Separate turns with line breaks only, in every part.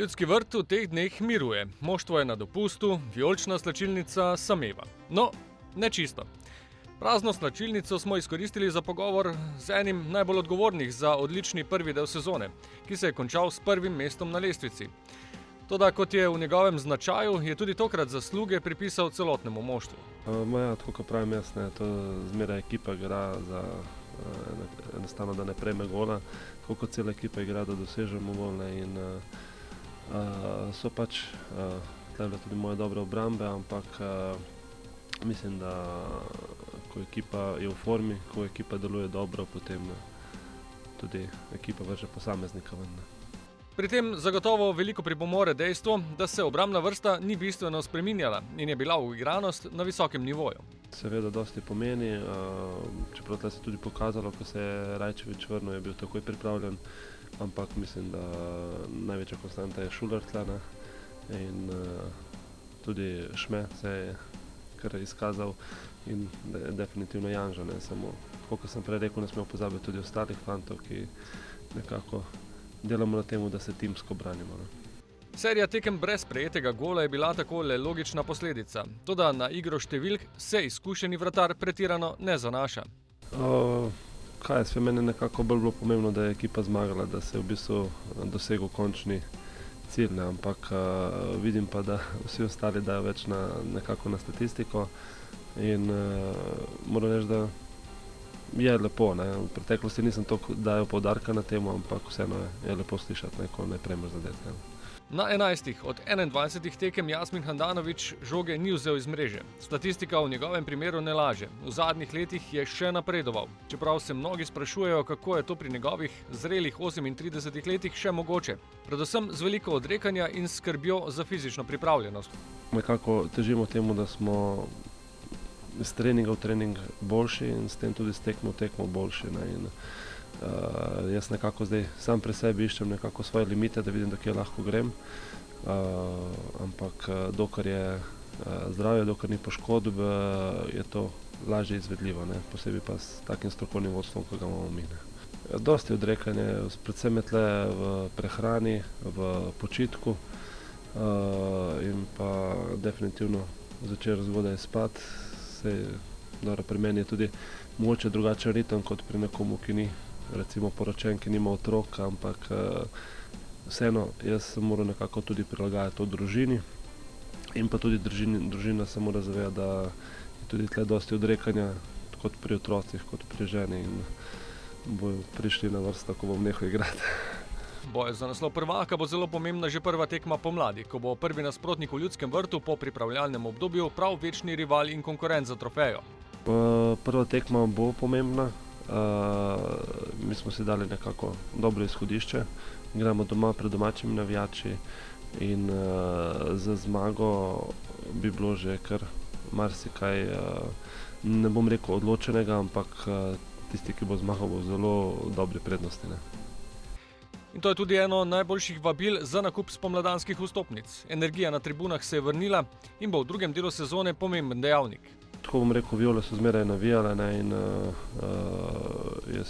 Ljudski vrt v teh dneh miruje. Moštvo je na dopustu, vijolična slačilnica sameva. No, ne čisto. Prazno slačilnico smo izkoristili za pogovor z enim najbolj odgovornih za odlični prvi del sezone, ki se je končal s prvim mestom na lestvici. Toda kot je v njegovem značaju, je tudi tokrat zasluge pripisal celotnemu moštvu.
Tako kot pravim jaz, to zmeraj ekipa igra za enostavno, da ne prejme gola, tako kot cela ekipa igra, da dosežemo gol. So pač tukaj tudi moje dobre obrambe, ampak mislim, da ko ekipa je v formi, ko ekipa deluje dobro, potem tudi ekipa vrže posameznika ven.
Pri tem zagotovo veliko pripomore dejstvo, da se obrambna vrsta ni bistveno spreminjala in je bila uigranost na visokem nivoju.
Seveda dosti pomeni, čeprav tle se tudi pokazalo, ko se je Rajčević vrnil, je bil takoj pripravljen, ampak mislim, da največja konstanta je Šuler tle, in tudi Šme se je kar izkazal in definitivno Janža, samo, kot sem prej rekel, ne smemo pozabiti tudi ostalih fantov, ki nekako delamo na tem, da se timsko branimo.
Serija tekem brez prejetega gola je bila tako le logična posledica, toda na igro številk se izkušeni vratar pretirano ne zanaša.
Meni je nekako bolj bilo pomembno, da je ekipa zmagala, da se je v bistvu dosegel končni cilj, ampak vidim pa, da vsi ostali dajo več nekako na statistiko in moram reči, da je lepo. V preteklosti nisem toliko dajal poudarka na temo, ampak vseeno je lepo slišati, ko ne prejmeš zadetka.
Na 11 od 21 tekem Jasmin Handanović žoge ni vzel iz mreže. Statistika v njegovem primeru ne laže. V zadnjih letih je še napredoval. Čeprav se mnogi sprašujejo, kako je to pri njegovih zrelih 38 letih še mogoče. Predvsem z veliko odrekanja in skrbjo za fizično pripravljenost.
Nekako težimo temu, da smo iz treninga v trening boljši in s tem tudi s tekmo v tekmo boljši. Jaz nekako zdaj sam pri sebi iščem nekako svoje limite, da vidim, da kje lahko grem, ampak dokler je zdravje, dokler ni poškodb, je to lažje izvedljivo, posebej pa s takim strokovnim vodstvom, kot ga imamo mi. Dosti odrekanje, predvsem je tle v prehrani, v počitku in pa definitivno začeti zgodaj spati. Pri meni je tudi mogoče drugačen ritem kot pri nekomu, ki ni recimo poročen, ki nima otrok, ampak vseeno jaz se moram nekako tudi prilagajati v družini in pa tudi družina se mora zavedati, da je tudi tle dosti odrekanja kot pri otrocih, kot pri ženi in bojo prišli na vrsto, ko bom nehal igrati.
Boj za naslov prvaka bo zelo pomembna že prva tekma pomladi, ko bo prvi nasprotnik v Ljudskem vrtu po pripravljalnem obdobju prav večni rival in konkurent za trofejo.
Prva tekma bo pomembna. Mi smo si dali nekako dobro izhodišče. Igramo doma pred domačimi navijači in za zmago bi bilo že kar marsikaj, ne bom rekel odločenega, ampak tisti, ki bo zmagal, bo v zelo dobri prednosti.
In to je tudi eno najboljših vabil za nakup spomladanskih vstopnic. Energija na tribunah se je vrnila in bo v drugem delu sezone pomemben dejavnik.
Tako bom rekel, Viole so zmeraj navijale in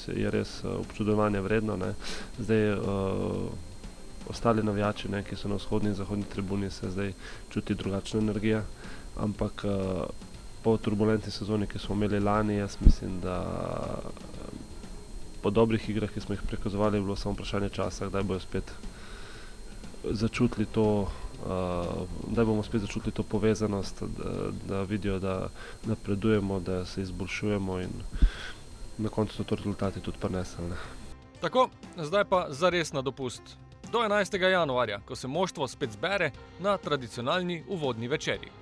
je res občudovanja vredno. Zdaj ostali navijači, ki so na vzhodni in zahodni tribuni, se zdaj čuti drugačna energija, ampak po turbulentni sezoni, ki smo imeli lani, jaz mislim, da po dobrih igrah, ki smo jih prikazovali, je bilo samo vprašanje časa, kdaj bojo spet začutili to, da bomo spet začutili to povezanost, da vidijo, da napredujemo, da se izboljšujemo in na koncu so to rezultati tudi prinesli.
Tako, zdaj pa zares na dopust. Do 11. januarja, ko se moštvo spet zbere na tradicionalni uvodni večerji.